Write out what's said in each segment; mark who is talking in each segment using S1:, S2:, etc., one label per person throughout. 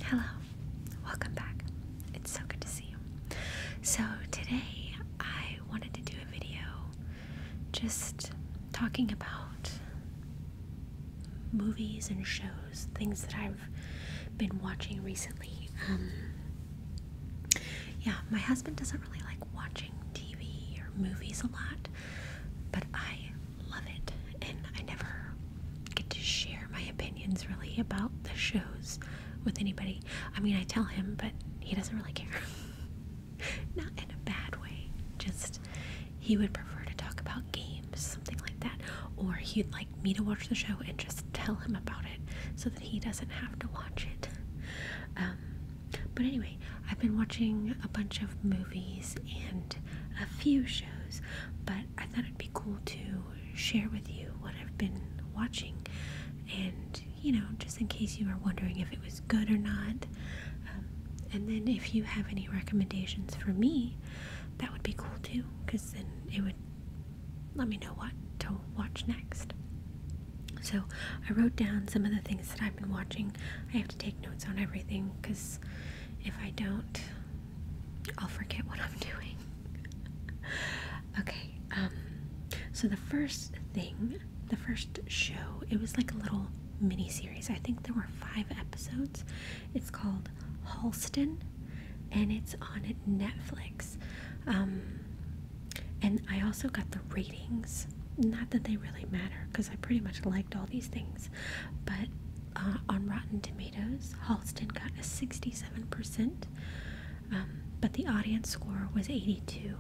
S1: Hello, welcome back. It's so good to see you. So today I wanted to do a video just talking about movies and shows, things that I've been watching recently. My husband doesn't really like watching TV or movies a lot, but I love it, and I never get to share my opinions really about the shows with anybody. I mean, I tell him, but he doesn't really care. Not in a bad way, just he would prefer to talk about games, something like that, or he'd like me to watch the show and just tell him about it so that he doesn't have to watch it. But anyway, I've been watching a bunch of movies and a few shows, but I thought it'd be cool to share with you what I've been watching, and just in case you were wondering if it was good or not. And then if you have any recommendations for me, that would be cool too, because then it would let me know what to watch next. So I wrote down some of the things that I've been watching. I have to take notes on everything, because if I don't, I'll forget what I'm doing. Okay, so the first show, it was like a little mini-series. I think there were 5 episodes. It's called Halston, and it's on Netflix. And I also got the ratings. Not that they really matter, because I pretty much liked all these things, but on Rotten Tomatoes, Halston got a 67%, but the audience score was 82.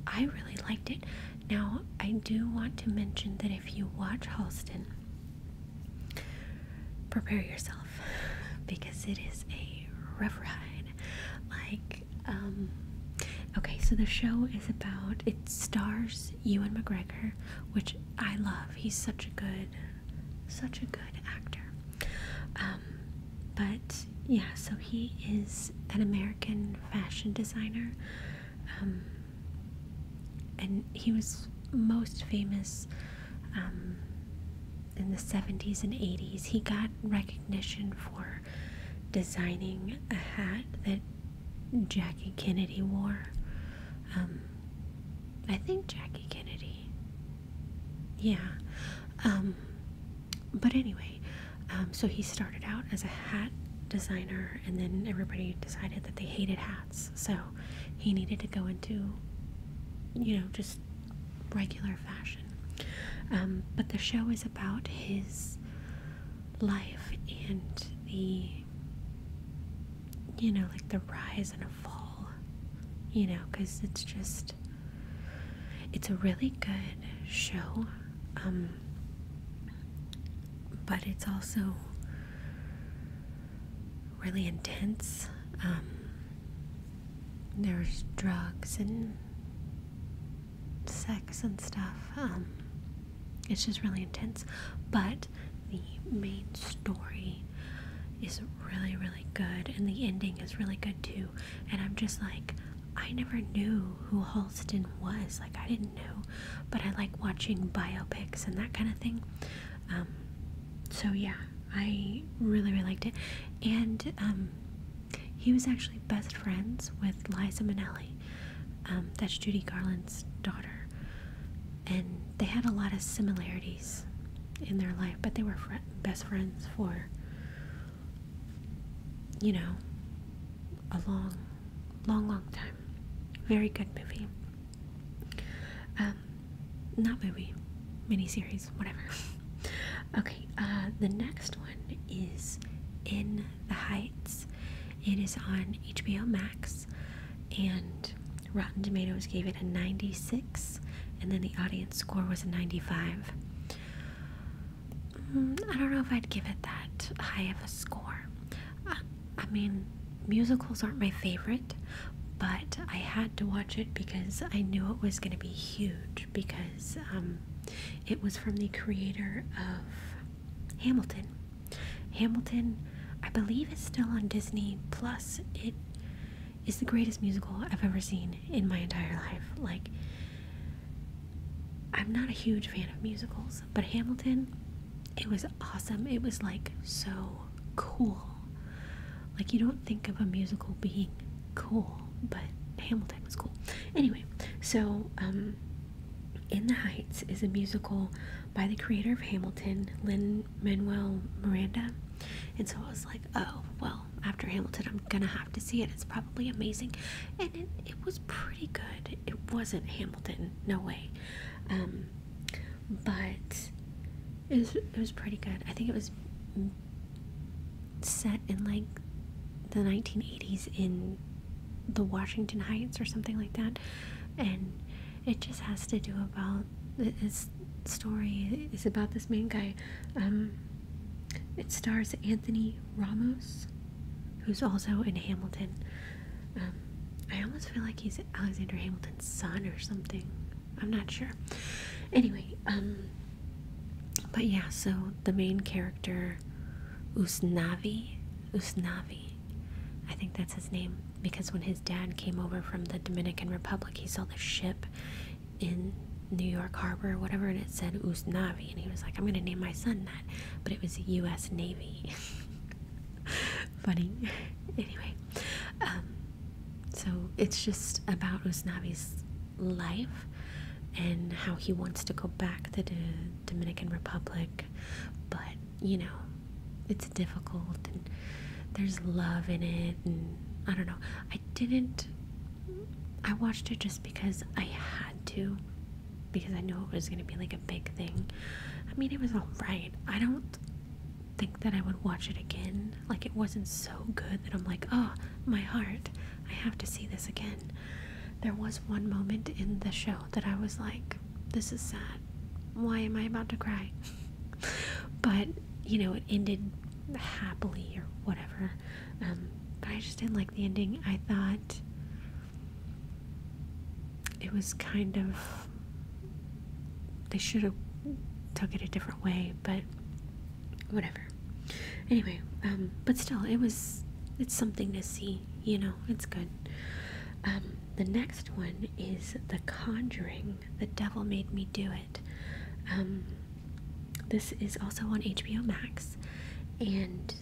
S1: I really liked it. Now, I do want to mention that if you watch Halston, prepare yourself, because it is a rough ride. Okay, so the show is about, it stars Ewan McGregor, which I love. He's such a good actor. But yeah, so he is an American fashion designer, and he was most famous in the 70s and 80s. He got recognition for designing a hat that Jackie Kennedy wore. I think Jackie Kennedy. Yeah. But anyway, so he started out as a hat designer, and then everybody decided that they hated hats, so he needed to go into, just regular fashion. But the show is about his life and the, like the rise and a fall, because it's a really good show, but it's also really intense. There's drugs and sex and stuff. It's just really intense, but the main story is really, really good, and the ending is really good too. And I'm just like, I never knew who Halston was. Like, I didn't know, but I like watching biopics and that kind of thing. So yeah, I really, really liked it. And he was actually best friends with Liza Minnelli. That's Judy Garland's daughter, and they had a lot of similarities in their life, but they were best friends for a long time. Very good movie. Not movie, miniseries, whatever. Okay, the next one is In the Heights. It is on HBO Max, and Rotten Tomatoes gave it a 96, and then the audience score was a 95. I don't know if I'd give it that high of a score. I mean, musicals aren't my favorite, but I had to watch it because I knew it was going to be huge, because it was from the creator of Hamilton. Hamilton, I believe, is still on Disney Plus. It is the greatest musical I've ever seen in my entire life. Like, I'm not a huge fan of musicals, but Hamilton, it was awesome. It was like so cool. Like, you don't think of a musical being cool, but Hamilton was cool. Anyway, so In the Heights is a musical by the creator of Hamilton, Lin-Manuel Miranda. And so I was like, oh, well, after Hamilton, I'm gonna have to see it. It's probably amazing. And it was pretty good. It wasn't Hamilton, no way. But it was pretty good. I think it was set in like the 1980s in the Washington Heights or something like that. And it just has to do about, this story is about this main guy. It stars Anthony Ramos, who's also in Hamilton. I almost feel like he's Alexander Hamilton's son or something. I'm not sure. Anyway, but yeah, so the main character, Usnavi, I think that's his name, because when his dad came over from the Dominican Republic, he saw the ship in New York Harbor or whatever, and it said Usnavi, and he was like, I'm gonna name my son that, but it was U.S. Navy. Funny. Anyway, so it's just about Usnavi's life and how he wants to go back to the Dominican Republic, but you know, it's difficult, and there's love in it, and I don't know. I watched it just because I had to, because I knew it was going to be like a big thing. I mean, it was alright. I don't think that I would watch it again. Like, it wasn't so good that I'm like, oh, my heart, I have to see this again. There was one moment in the show that I was like, this is sad. Why am I about to cry? But, you know, it ended happily or whatever. But I just didn't like the ending. I thought it was kind of, they should have took it a different way, but whatever. Anyway, but still, it's something to see, you know, it's good. The next one is The Conjuring, The Devil Made Me Do It. This is also on HBO Max, and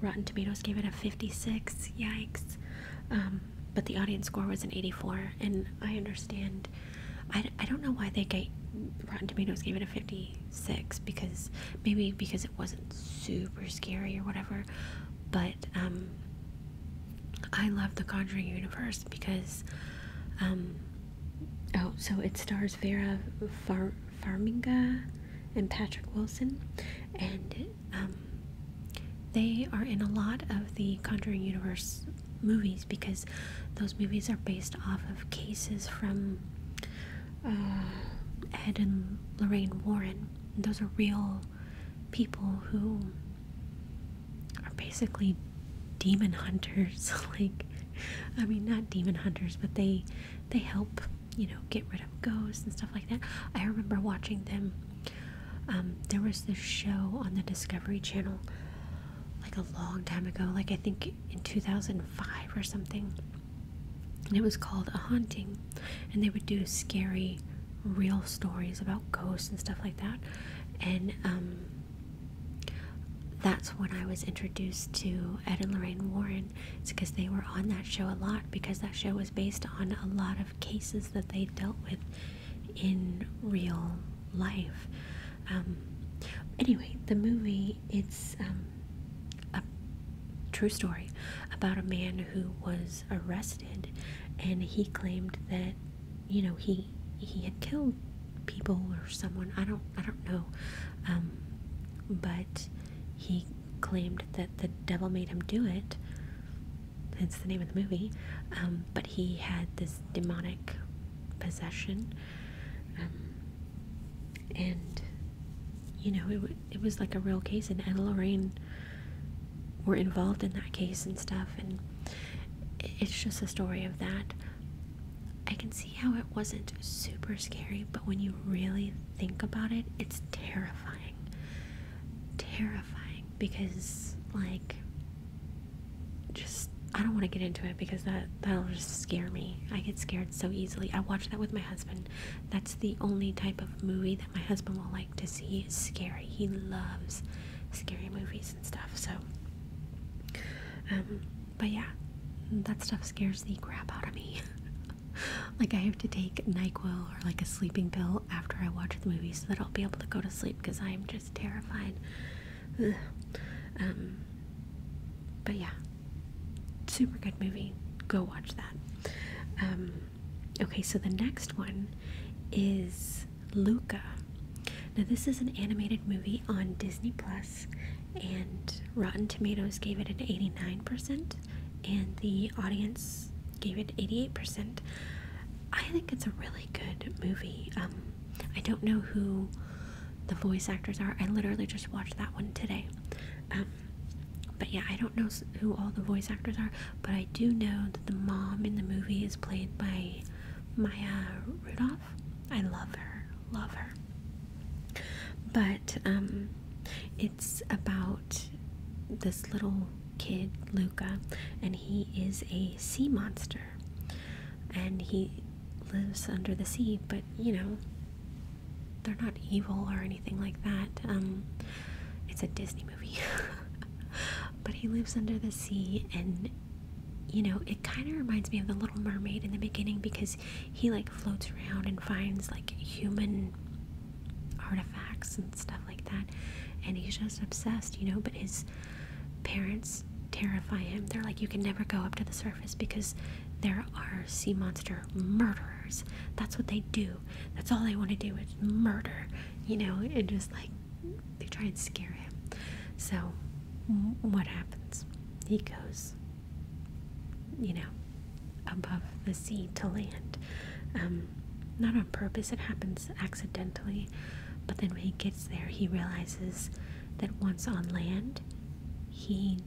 S1: Rotten Tomatoes gave it a 56. Yikes. But the audience score was an 84, and I understand. I don't know why Rotten Tomatoes gave it a 56, because maybe because it wasn't super scary or whatever, but I love the Conjuring universe because so it stars Vera Farmiga and Patrick Wilson, and they are in a lot of the Conjuring universe movies because those movies are based off of cases from Ed and Lorraine Warren. Those are real people who are basically demon hunters. Like, I mean, not demon hunters, but they help, you know, get rid of ghosts and stuff like that. I remember watching them. There was this show on the Discovery Channel like a long time ago, like I think in 2005 or something, and it was called A Haunting, and they would do scary real stories about ghosts and stuff like that. And that's when I was introduced to Ed and Lorraine Warren. It's because they were on that show a lot, because that show was based on a lot of cases that they dealt with in real life. Anyway, the movie, it's a true story about a man who was arrested, and he claimed that, you know, he had killed people or someone. I don't know, but he claimed that the devil made him do it. That's the name of the movie. But he had this demonic possession, and you know, it was like a real case, and Ed and Lorraine were involved in that case and stuff, and it's just a story of that. I can see how it wasn't super scary, but when you really think about it, it's terrifying. Terrifying, because, like, just, I don't want to get into it because that'll just scare me. I get scared so easily. I watch that with my husband. That's the only type of movie that my husband will like to see, is scary. He loves scary movies and stuff, so But yeah, that stuff scares the crap out of me. Like, I have to take NyQuil or like a sleeping pill after I watch the movie so that I'll be able to go to sleep because I am just terrified. Ugh. But yeah, super good movie. Go watch that. Okay, so the next one is Luca. Now, this is an animated movie on Disney Plus, and Rotten Tomatoes gave it an 89%, and the audience gave it 88%. I think it's a really good movie. I don't know who the voice actors are. I literally just watched that one today. But yeah, I don't know who all the voice actors are, but I do know that the mom in the movie is played by Maya Rudolph. I love her. But it's about this little kid, Luca, and he is a sea monster, and he lives under the sea, but you know, they're not evil or anything like that. It's a Disney movie. But he lives under the sea, and you know, it kind of reminds me of the Little Mermaid in the beginning, because he like floats around and finds like human artifacts and stuff like that, and he's just obsessed, you know. But his parents terrify him. They're like, you can never go up to the surface because there are sea monster murderers. That's what they do. That's all they want to do is murder, you know. And just like, they try and scare him. So what happens? He goes, you know, above the sea to land. Not on purpose, it happens accidentally. But then when he gets there, he realizes that once on land, he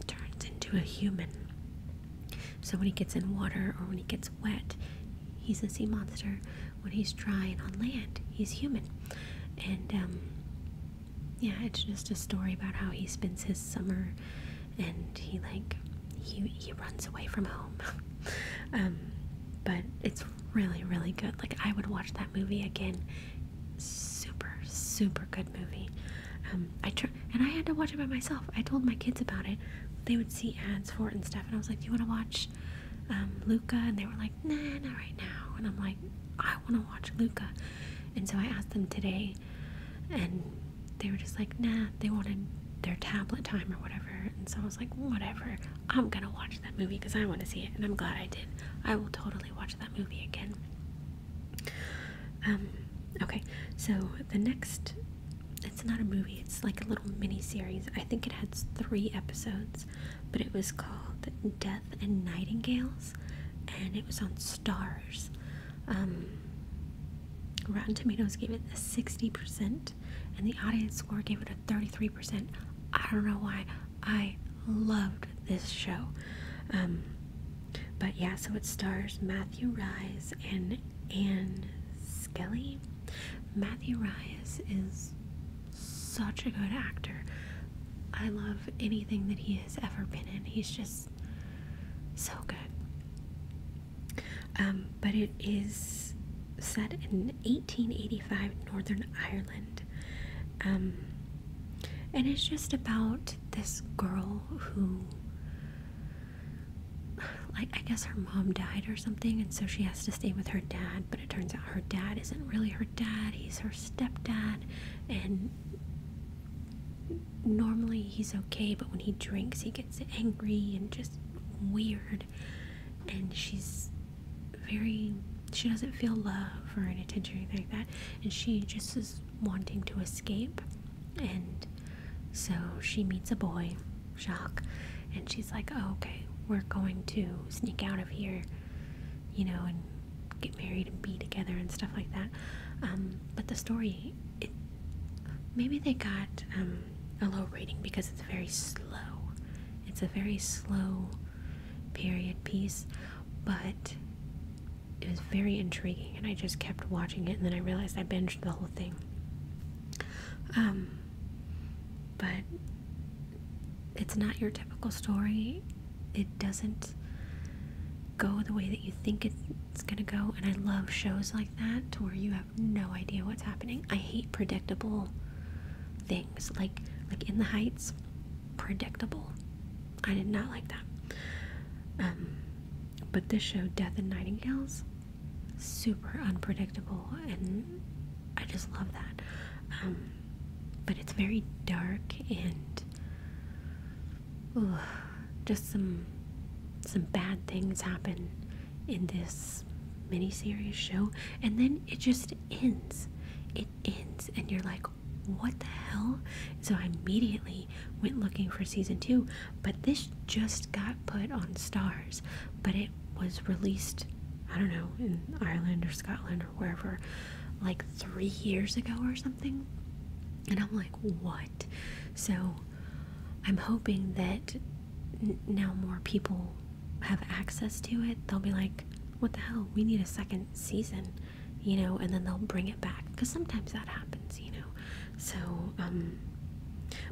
S1: turns into a human. So when he gets in water or when he gets wet, he's a sea monster. When he's dry and on land, he's human. And yeah, it's just a story about how he spends his summer, and he runs away from home. But it's really, really good. Like, I would watch that movie again. Super good movie. And I had to watch it by myself. I told my kids about it. They would see ads for it and stuff, and I was like, do you want to watch Luca? And they were like, nah, not right now. And I'm like, I want to watch Luca. And so I asked them today, and they were just like, nah, they wanted their tablet time or whatever. And so I was like, whatever, I'm gonna watch that movie because I want to see it, and I'm glad I did. I will totally watch that movie again. Okay, so the next, it's not a movie, it's like a little mini series. I think it has 3 episodes, but it was called Death and Nightingales, and it was on Stars. Rotten Tomatoes gave it a 60%, and the audience score gave it a 33%. I don't know why. I loved this show. But yeah, so it stars Matthew Rhys and Anne Skelly. Matthew Rhys is such a good actor. I love anything that he has ever been in. He's just so good. But it is set in 1885 Northern Ireland. And it's just about this girl who, like, I guess her mom died or something, and so she has to stay with her dad, but it turns out her dad isn't really her dad, he's her stepdad, and normally he's okay, but when he drinks he gets angry and just weird, and she doesn't feel love or any attention or anything like that, and she just is wanting to escape. And so she meets a boy, Jacques, and she's like, oh, okay, we're going to sneak out of here, you know, and get married and be together and stuff like that. But the story, maybe they got a low rating because it's very slow. It's a very slow period piece, but it was very intriguing, and I just kept watching it, and then I realized I binged the whole thing. But it's not your typical story. It doesn't go the way that you think it's gonna go, and I love shows like that to where you have no idea what's happening. I hate predictable things, like In the Heights, predictable. I did not like that. But this show, Death and Nightingales, super unpredictable, and I just love that. But it's very dark and just some bad things happen in this miniseries show, and then it just ends. It ends, and you're like, what the hell? So I immediately went looking for season 2, but this just got put on Stars, but it was released, I don't know, in Ireland or Scotland or wherever, like 3 years ago or something. And I'm like, what? So I'm hoping that now more people have access to it. They'll be like, what the hell? We need a second season, you know, and then they'll bring it back, because sometimes that happens, you know. So,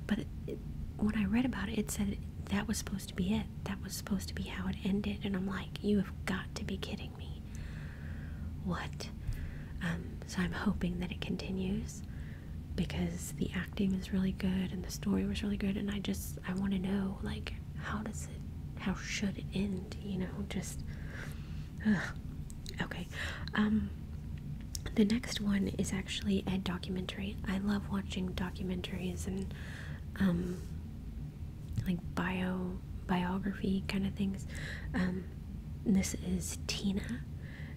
S1: but when I read about it, it said that was supposed to be it. That was supposed to be how it ended, and I'm like, you have got to be kidding me. What? So I'm hoping that it continues, because the acting is really good and the story was really good, and I want to know, like, how should it end, you know, just, okay. The next one is actually a documentary. I love watching documentaries and, like biography kind of things. This is Tina,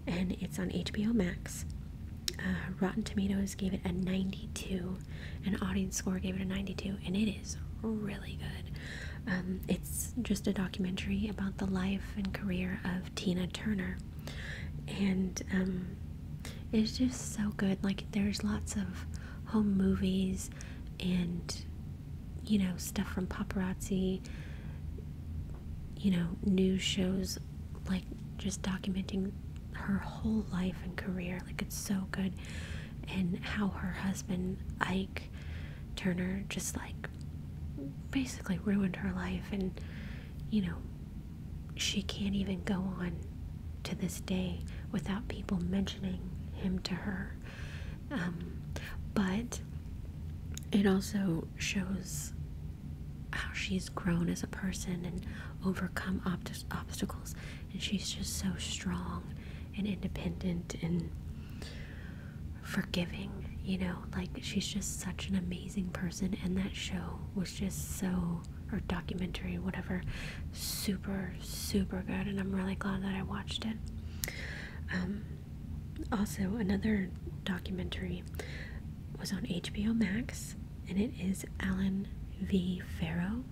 S1: and it's on HBO Max. Rotten Tomatoes gave it a 92, and audience score gave it a 92, and it is really good. It's just a documentary about the life and career of Tina Turner, and it's just so good. Like, there's lots of home movies and, you know, stuff from paparazzi, you know, news shows, like, just documenting her whole life and career. Like, it's so good. And how her husband, Ike Turner, just, like, basically ruined her life, and, you know, she can't even go on to this day without people mentioning him to her. But it also shows how she's grown as a person and overcome obstacles, and she's just so strong and independent and forgiving, you know. Like, she's just such an amazing person, and that show was just so, or documentary, whatever, super good, and I'm really glad that I watched it. Also, another documentary was on HBO Max, and it is Alan v. Farrow.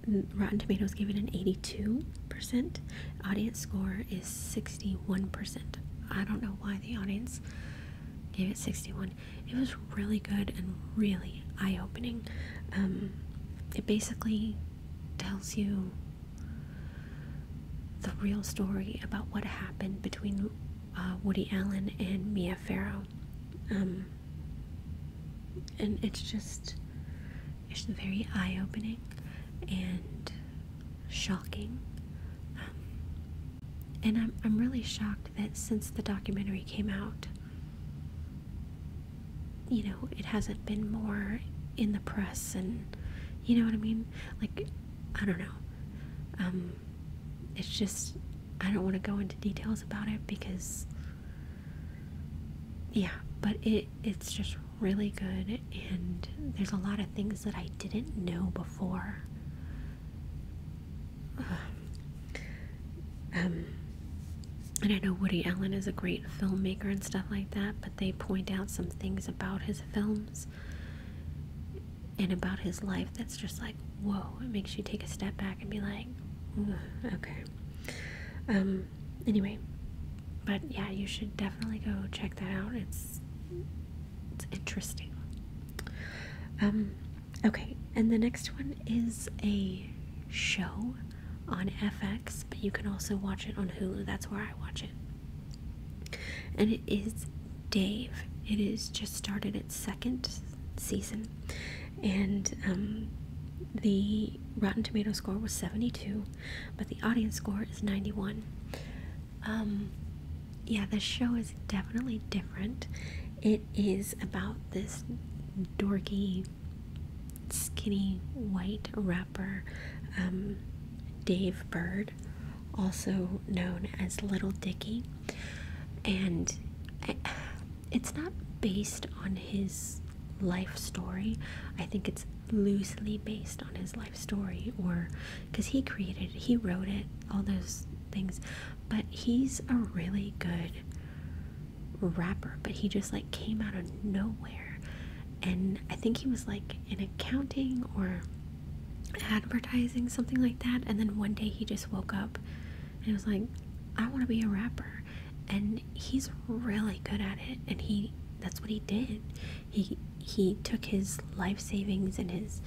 S1: Rotten Tomatoes gave it an 82%. Audience score is 61%. I don't know why the audience gave it 61. It was really good and really eye-opening. It basically tells you the real story about what happened between Woody Allen and Mia Farrow. And it's very eye-opening and shocking. And I'm really shocked that since the documentary came out, you know, it hasn't been more in the press, and, you know what I mean? Like, I don't know. It's just, I don't want to go into details about it because, yeah, but it's just really good, and there's a lot of things that I didn't know before. And I know Woody Allen is a great filmmaker and stuff like that, but they point out some things about his films and about his life that's just like, whoa, it makes you take a step back and be like, okay. Anyway, but yeah, you should definitely go check that out. It's interesting. Okay, and the next one is a show on FX, but you can also watch it on Hulu. That's where I watch it. And it is Dave. It is just started its second season, and the Rotten Tomato score was 72, but the audience score is 91. Yeah, the show is definitely different. It is about this dorky skinny white rapper, Dave Bird, also known as Little Dicky. And it's not based on his life story. I think it's loosely based on his life story, or because he wrote it, all those things. But he's a really good rapper, but he just like came out of nowhere. And I think he was like in accounting or advertising, something like that. And then one day he just woke up and was like, I want to be a rapper. And he's really good at it. And that's what he did. He took his life savings and his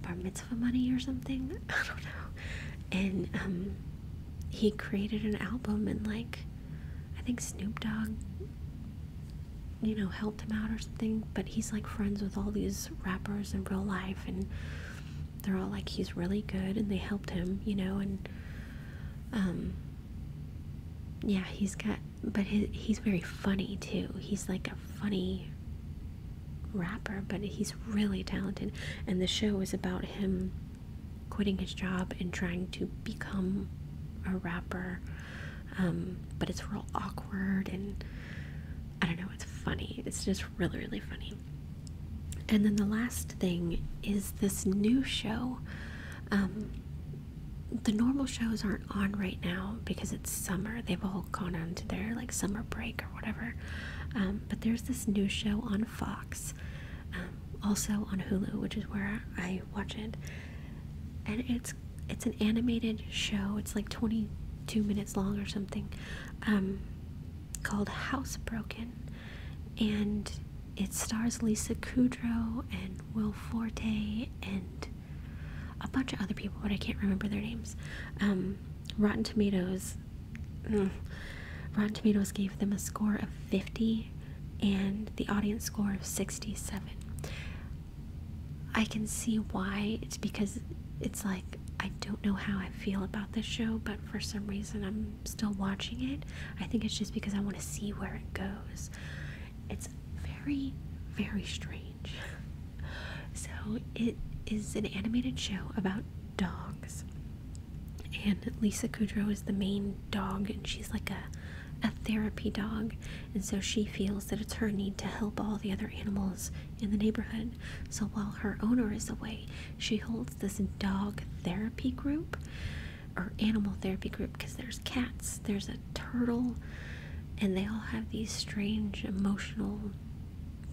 S1: bar mitzvah money or something, I don't know, and he created an album, and like I think Snoop Dogg, helped him out or something. But he's like friends with all these rappers in real life, and they're all like, he's really good, and they helped him, and yeah, he's very funny too. He's like a funny rapper, but he's really talented. And the show is about him quitting his job and trying to become a rapper, but it's real awkward, and I don't know, it's funny. It's just really, really funny. And then the last thing is this new show. The normal shows aren't on right now because it's summer. They've all gone on to their like summer break or whatever. But there's this new show on Fox, also on Hulu, which is where I watch it. And it's an animated show. It's like 22 minutes long or something, called Housebroken. And it stars Lisa Kudrow and Will Forte and a bunch of other people, but I can't remember their names. Rotten Tomatoes gave them a score of 50 and the audience score of 67. I can see why. It's because it's like, I don't know how I feel about this show, but for some reason I'm still watching it. I think it's just because I want to see where it goes. It's very, very strange. So it is an animated show about dogs, and Lisa Kudrow is the main dog, and she's like a therapy dog, and so she feels that it's her need to help all the other animals in the neighborhood. So while her owner is away, she holds this dog therapy group, or animal therapy group, because there's cats, there's a turtle, and they all have these strange emotional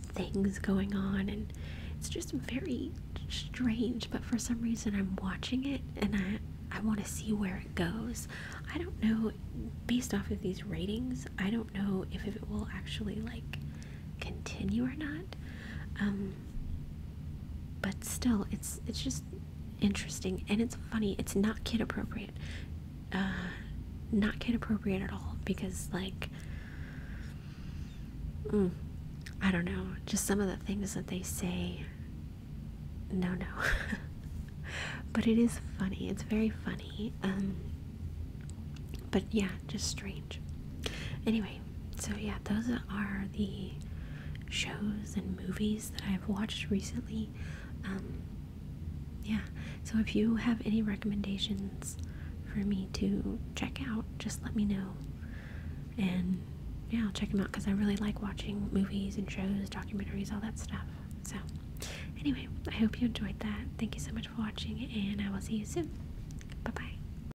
S1: things going on, and it's just very strange. But for some reason I'm watching it, and I want to see where it goes. I don't know, based off of these ratings, I don't know if it will actually like continue or not, but still it's just interesting, and it's funny. It's not kid appropriate, not kid appropriate at all, because like I don't know, just some of the things that they say, no. But it is funny. It's very funny. But yeah, just strange. Anyway, so yeah, those are the shows and movies that I've watched recently. Yeah, so if you have any recommendations for me to check out, just let me know. And yeah, I'll check them out, because I really like watching movies and shows, documentaries, all that stuff. So anyway, I hope you enjoyed that. Thank you so much for watching, and I will see you soon.